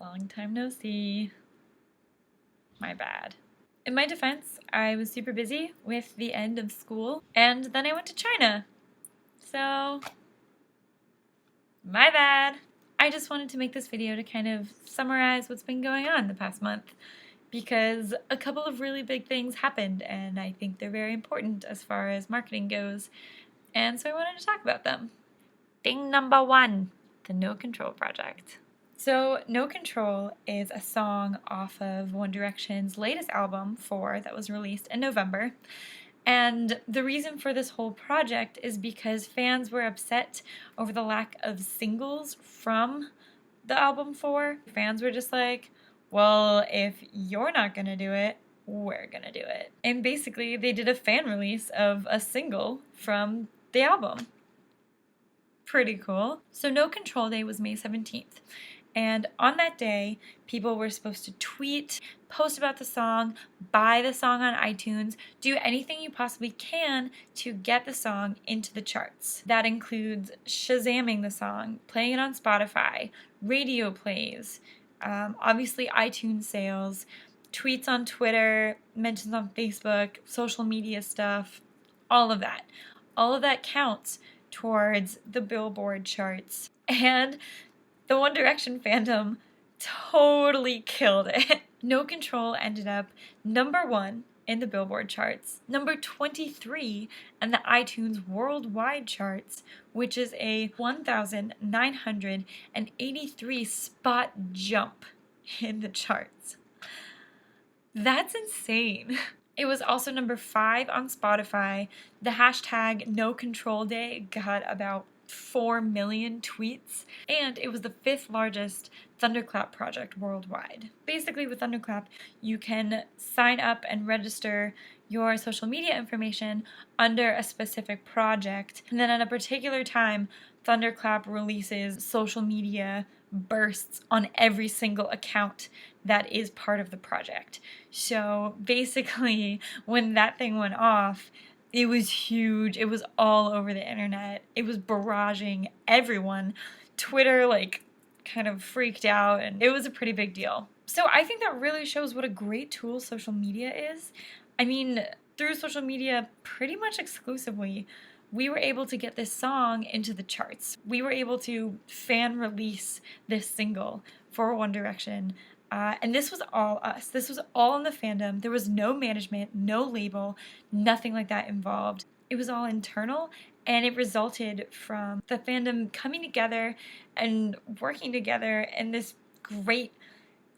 Long time no see. My bad. In my defense, I was super busy with the end of school, and then I went to China. So, my bad. I just wanted to make this video to kind of summarize what's been going on the past month, because a couple of really big things happened, and I think they're very important as far as marketing goes, and so I wanted to talk about them. Thing number one, the No Control Project. So, No Control is a song off of One Direction's latest album, 4, that was released in November. And the reason for this whole project is because fans were upset over the lack of singles from the album 4. Fans were just like, well, if you're not gonna do it, we're gonna do it. And basically, they did a fan release of a single from the album. Pretty cool. So No Control Day was May 17th. And on that day, people were supposed to tweet, post about the song, buy the song on iTunes, do anything you possibly can to get the song into the charts. That includes Shazamming the song, playing it on Spotify, radio plays, obviously iTunes sales, tweets on Twitter, mentions on Facebook, social media stuff, all of that. All of that counts towards the Billboard charts. And the One Direction fandom totally killed it. No Control ended up number 1 in the Billboard charts, number 23 in the iTunes worldwide charts, which is a 1,983 spot jump in the charts. That's insane. It was also number 5 on Spotify. The hashtag No Control Day got about 4 million tweets, and it was the 5th largest Thunderclap project worldwide. Basically, with Thunderclap, you can sign up and register your social media information under a specific project, and then at a particular time, Thunderclap releases social media bursts on every single account that is part of the project. So basically, when that thing went off, it was huge. It was all over the internet. It was barraging everyone. Twitter, kind of freaked out, and it was a pretty big deal. So I think that really shows what a great tool social media is. I mean, through social media, pretty much exclusively, we were able to get this song into the charts. We were able to fan release this single for One Direction. And this was all us. This was all in the fandom. There was no management, no label, nothing like that involved. It was all internal, and it resulted from the fandom coming together and working together in this great,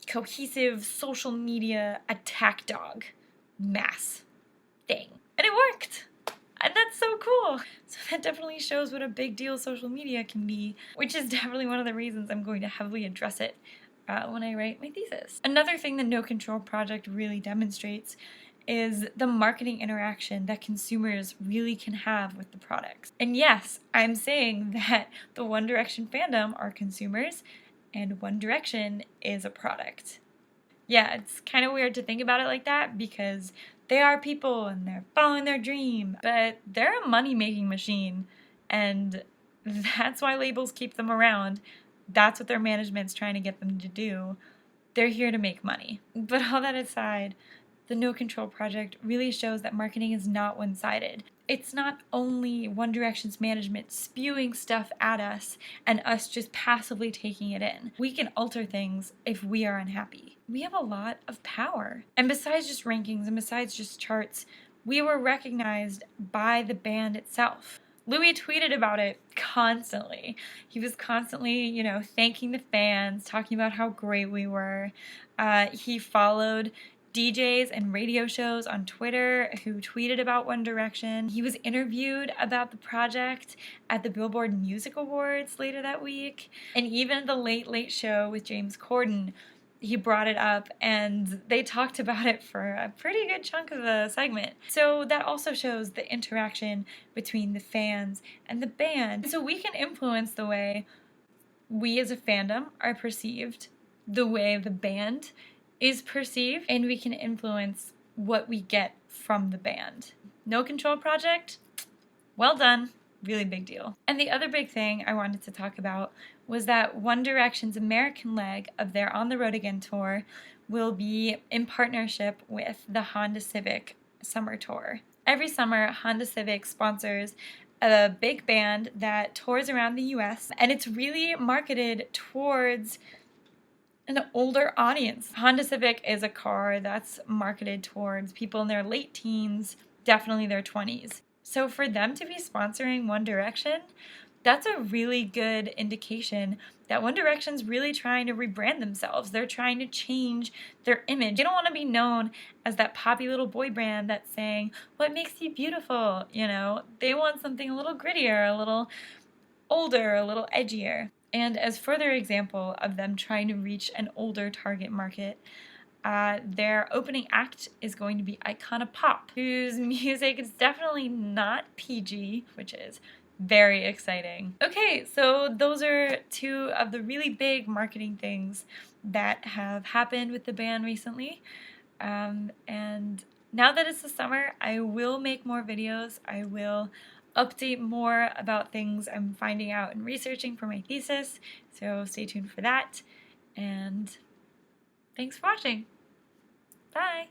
cohesive social media attack dog mass thing. And it worked! And that's so cool. So that definitely shows what a big deal social media can be, which is definitely one of the reasons I'm going to heavily address it when I write my thesis. Another thing the No Control Project really demonstrates is the marketing interaction that consumers really can have with the products. And yes, I'm saying that the One Direction fandom are consumers and One Direction is a product. Yeah, it's kind of weird to think about it like that because they are people and they're following their dream, but they're a money-making machine, and that's why labels keep them around. That's what their management's trying to get them to do. They're here to make money. But all that aside, the No Control Project really shows that marketing is not one-sided. It's not only One Direction's management spewing stuff at us and us just passively taking it in. We can alter things if we are unhappy. We have a lot of power. And besides just rankings and besides just charts, we were recognized by the band itself. Louis tweeted about it constantly. He was constantly, thanking the fans, talking about how great we were. He followed DJs and radio shows on Twitter who tweeted about One Direction. He was interviewed about the project at the Billboard Music Awards later that week. And even at the Late Late Show with James Corden, he brought it up, and they talked about it for a pretty good chunk of the segment. So that also shows the interaction between the fans and the band. So we can influence the way we as a fandom are perceived, the way the band is perceived, and we can influence what we get from the band. No Control Project, well done. Really big deal. And the other big thing I wanted to talk about was that One Direction's American leg of their On the Road Again tour will be in partnership with the Honda Civic Summer Tour. Every summer, Honda Civic sponsors a big band that tours around the US, and it's really marketed towards an older audience. Honda Civic is a car that's marketed towards people in their late teens, definitely their 20s. So for them to be sponsoring One Direction, that's a really good indication that One Direction's really trying to rebrand themselves. They're trying to change their image. They don't want to be known as that poppy little boy band that's saying, what makes you beautiful? You know, they want something a little grittier, a little older, a little edgier. And as further example of them trying to reach an older target market, their opening act is going to be Icona Pop, whose music is definitely not PG, which is very exciting. Okay, so those are two of the really big marketing things that have happened with the band recently. And now that it's the summer, I will make more videos. I will update more about things I'm finding out and researching for my thesis, so stay tuned for that, and thanks for watching. Bye!